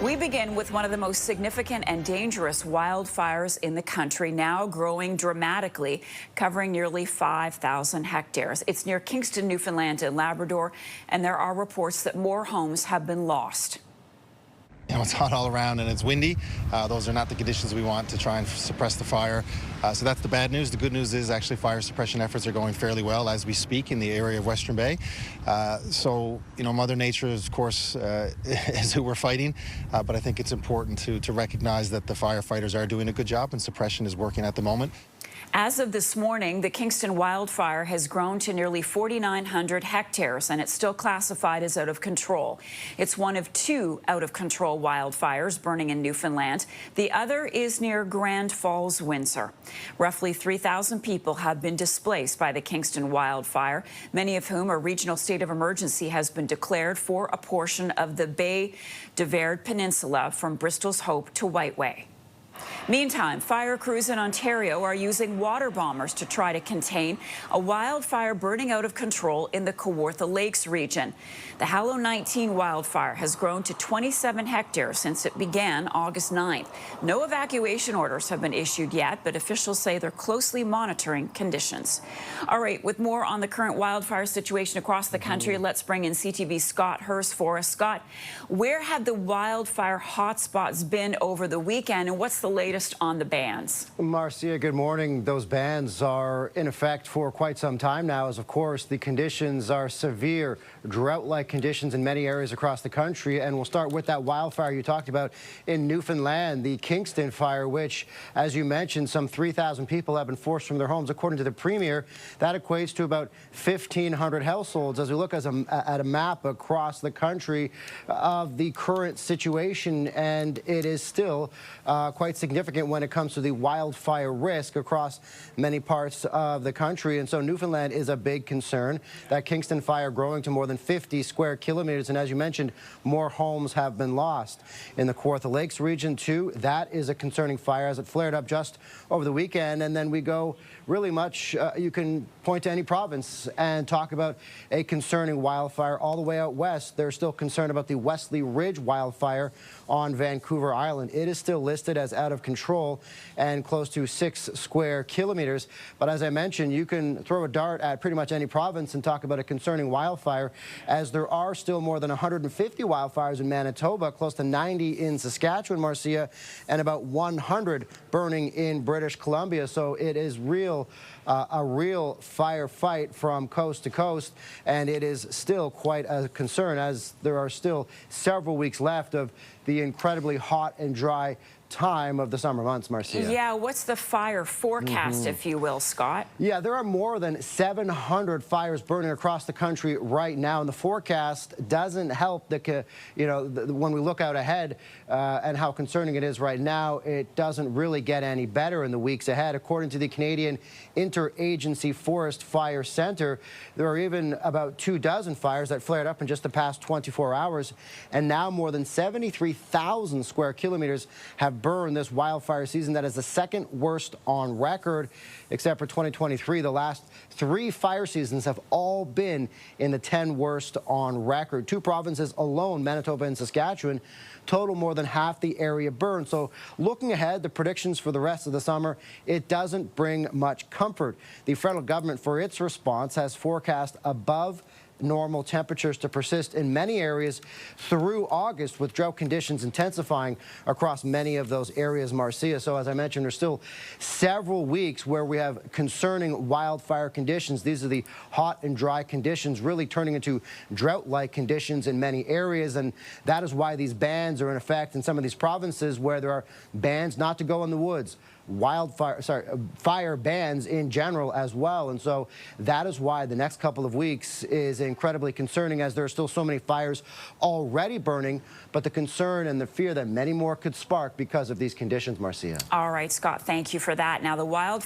We begin with one of the most significant and dangerous wildfires in the country, now growing dramatically, covering nearly 5,000 hectares. It's near Kingston, Newfoundland and Labrador, and there are reports that more homes have been lost. You know, it's hot all around and it's windy. Those are not the conditions we want to try and suppress the fire. So that's the bad news. The good news is actually fire suppression efforts are going fairly well as we speak in the area of Western Bay. So, you know, Mother Nature, of course, is who we're fighting. But I think it's important to recognize that the firefighters are doing a good job and suppression is working at the moment. As of this morning, the Kingston wildfire has grown to nearly 4,900 hectares, and it's still classified as out of control. It's one of two out-of-control wildfires burning in Newfoundland. The other is near Grand Falls, Windsor. Roughly 3,000 people have been displaced by the Kingston wildfire, many of whom a regional state of emergency has been declared for a portion of the Bay de Verde Peninsula from Bristol's Hope to Whiteway. Meantime, fire crews in Ontario are using water bombers to try to contain a wildfire burning out of control in the Kawartha Lakes region. The Hallow 19 wildfire has grown to 27 hectares since it began August 9th. No evacuation orders have been issued yet, but officials say they're closely monitoring conditions. All right, with more on the current wildfire situation across the country, let's bring in CTV's Scott Hurst for us. Scott, where have the wildfire hotspots been over the weekend, and what's the latest on the bans? Marcia, good morning. Those bans are in effect for quite some time now, as of course the conditions are severe, drought-like conditions in many areas across the country. And we'll start with that wildfire you talked about in Newfoundland, the Kingston fire, which, as you mentioned, some 3,000 people have been forced from their homes. According to the Premier, that equates to about 1,500 households. As we look at a map across the country of the current situation, and it is still quite significant when it comes to the wildfire risk across many parts of the country. And so Newfoundland is a big concern. That Kingston fire growing to more than 50 square kilometers. And as you mentioned, more homes have been lost. In the Kawartha Lakes region, too, that is a concerning fire as it flared up just over the weekend. And then we go really much, you can point to any province and talk about a concerning wildfire all the way out west. They're still concerned about the Wesley Ridge wildfire on Vancouver Island. It is still listed as out of control and close to 6 square kilometers. But as I mentioned, you can throw a dart at pretty much any province and talk about a concerning wildfire, as there are still more than 150 wildfires in Manitoba, close to 90 in Saskatchewan, Marcia, and about 100 burning in British Columbia. So it is a real firefight from coast to coast, and it is still quite a concern, as there are still several weeks left of the incredibly hot and dry time of the summer months, Marcia. Yeah, what's the fire forecast, if you will, Scott? Yeah, there are more than 700 fires burning across the country right now, and the forecast doesn't help. When we look out ahead and how concerning it is right now, it doesn't really get any better in the weeks ahead. According to the Canadian Interagency Forest Fire Centre, there are even about 24 fires that flared up in just the past 24 hours, and now more than 73,000 square kilometers have burned this wildfire season. That is the second worst on record, except for 2023. The last 3 fire seasons have all been in the 10 worst on record. 2 provinces alone, Manitoba and Saskatchewan, total more than half the area burned. So looking ahead, the predictions for the rest of the summer, it doesn't bring much comfort. The federal government, for its response, has forecast above normal temperatures to persist in many areas through August, with drought conditions intensifying across many of those areas, Marcia. So as I mentioned, there's still several weeks where we have concerning wildfire conditions. These are the hot and dry conditions really turning into drought-like conditions in many areas, and that is why these bans are in effect in some of these provinces where there are bans not to go in the woods, fire bans in general as well. And so that is why the next couple of weeks is incredibly concerning, as there are still so many fires already burning, but the concern and the fear that many more could spark because of these conditions, Marcia. All right, Scott, thank you for that. Now, the wildfire